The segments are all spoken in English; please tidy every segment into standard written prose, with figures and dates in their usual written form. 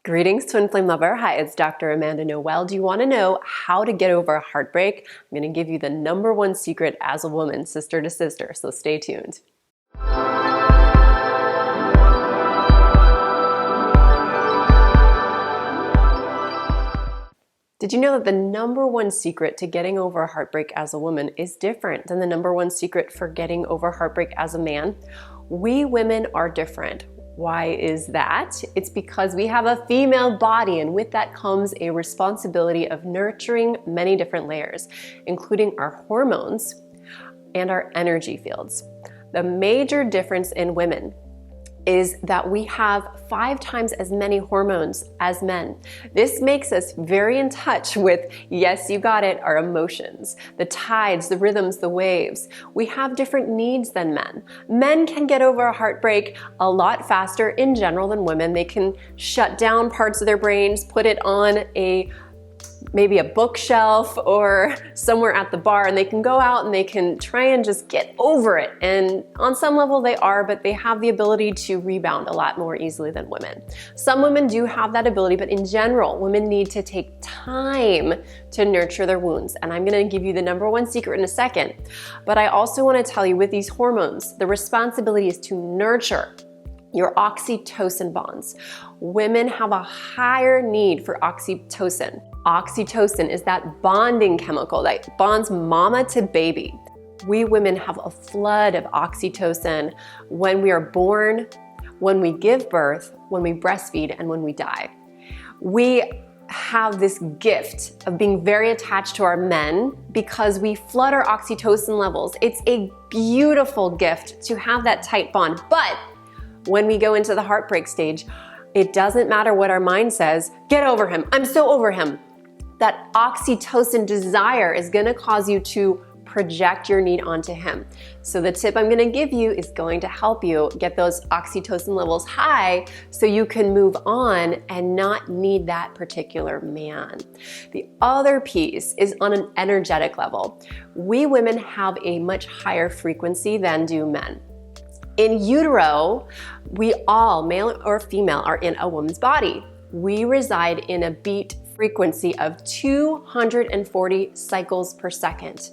Greetings, Twin Flame Lover. Hi, it's Dr. Amanda Noelle. Do you want to know how to get over a heartbreak? I'm going to give you the #1 secret as a woman, sister to sister, so stay tuned. Did you know that the #1 secret to getting over a heartbreak as a woman is different than the #1 secret for getting over heartbreak as a man? We women are different. Why is that? It's because we have a female body, and with that comes a responsibility of nurturing many different layers, including our hormones and our energy fields. The major difference in women is that we have 5 times as many hormones as men. This makes us very in touch with, yes, you got it, our emotions, the tides, the rhythms, the waves. We have different needs than men. Men can get over a heartbreak a lot faster in general than women. They can shut down parts of their brains, put it on maybe a bookshelf or somewhere at the bar, and they can go out and they can try and just get over it. And on some level they are, but they have the ability to rebound a lot more easily than women. Some women do have that ability, but in general, women need to take time to nurture their wounds. And I'm gonna give you the #1 secret in a second. But I also wanna tell you, with these hormones, the responsibility is to nurture your oxytocin bonds. Women have a higher need for oxytocin. Oxytocin is that bonding chemical that bonds mama to baby. We women have a flood of oxytocin when we are born, when we give birth, when we breastfeed, and when we die. We have this gift of being very attached to our men because we flood our oxytocin levels. It's a beautiful gift to have that tight bond, but when we go into the heartbreak stage, it doesn't matter what our mind says. Get over him. I'm so over him. That oxytocin desire is going to cause you to project your need onto him. So the tip I'm going to give you is going to help you get those oxytocin levels high so you can move on and not need that particular man. The other piece is on an energetic level. We women have a much higher frequency than do men. In utero, we all, male or female, are in a woman's body. We reside in a beat frequency of 240 cycles per second.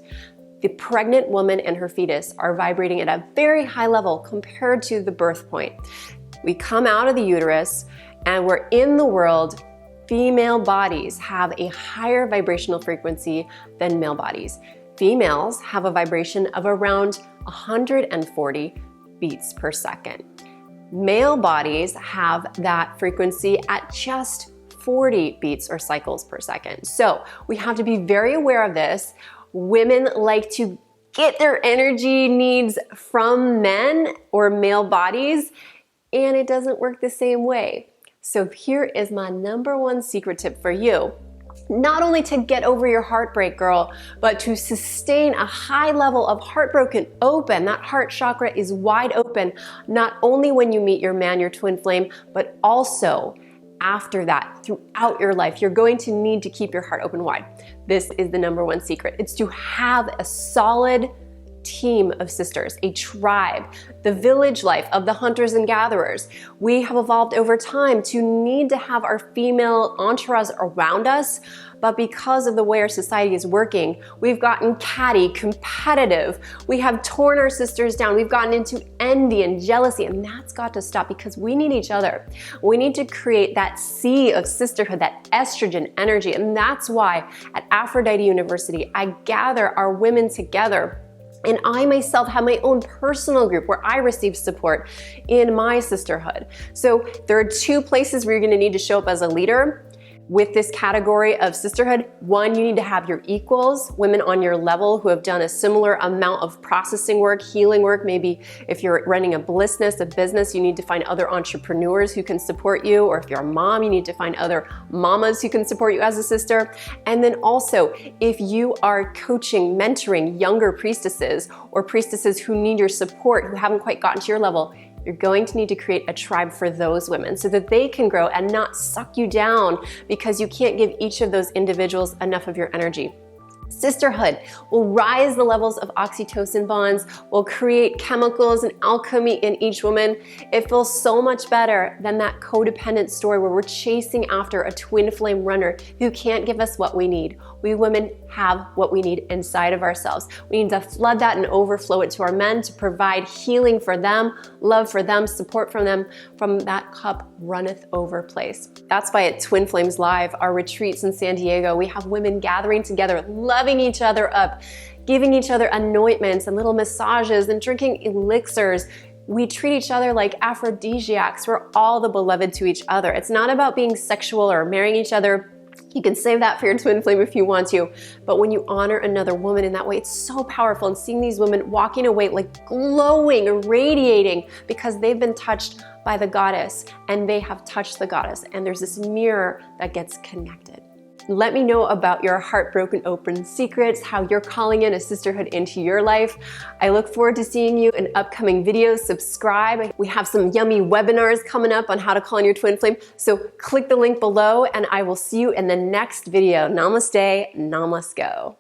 The pregnant woman and her fetus are vibrating at a very high level compared to the birth point. We come out of the uterus and we're in the world. Female bodies have a higher vibrational frequency than male bodies. Females have a vibration of around 140 beats per second. Male bodies have that frequency at just 40 beats or cycles per second. So we have to be very aware of this. Women like to get their energy needs from men or male bodies, and it doesn't work the same way. So here is my #1 secret tip for you. Not only to get over your heartbreak, girl, but to sustain a high level of heartbroken open. That heart chakra is wide open, not only when you meet your man, your twin flame, but also after that, throughout your life. You're going to need to keep your heart open wide. This is the #1 secret. It's to have a solid team of sisters, a tribe, the village life of the hunters and gatherers. We have evolved over time to need to have our female entourage around us, but because of the way our society is working, we've gotten catty, competitive. We have torn our sisters down. We've gotten into envy and jealousy, and that's got to stop because we need each other. We need to create that sea of sisterhood, that estrogen energy, and that's why at Aphrodite University, I gather our women together. And I myself have my own personal group where I receive support in my sisterhood. So there are 2 places where you're going to need to show up as a leader with this category of sisterhood. 1, you need to have your equals, women on your level who have done a similar amount of processing work, healing work. Maybe if you're running a blissness, a business, you need to find other entrepreneurs who can support you. Or if you're a mom, you need to find other mamas who can support you as a sister. And then also, if you are coaching, mentoring younger priestesses or priestesses who need your support, who haven't quite gotten to your level, you're going to need to create a tribe for those women so that they can grow and not suck you down because you can't give each of those individuals enough of your energy. Sisterhood will rise the levels of oxytocin bonds, will create chemicals and alchemy in each woman. It feels so much better than that codependent story where we're chasing after a twin flame runner who can't give us what we need. We women have what we need inside of ourselves. We need to flood that and overflow it to our men to provide healing for them, love for them, support from them, from that cup runneth over place. That's why at Twin Flames Live, our retreats in San Diego, we have women gathering together, loving each other up, giving each other anointments and little massages and drinking elixirs. We treat each other like aphrodisiacs. We're all the beloved to each other. It's not about being sexual or marrying each other. You can save that for your twin flame if you want to, but when you honor another woman in that way, it's so powerful. And seeing these women walking away like glowing, radiating, because they've been touched by the goddess and they have touched the goddess, and there's this mirror that gets connected. Let me know about your heartbroken open secrets, how you're calling in a sisterhood into your life. I look forward to seeing you in upcoming videos. Subscribe. We have some yummy webinars coming up on how to call in your twin flame. So click the link below and I will see you in the next video. Namaste, namasko.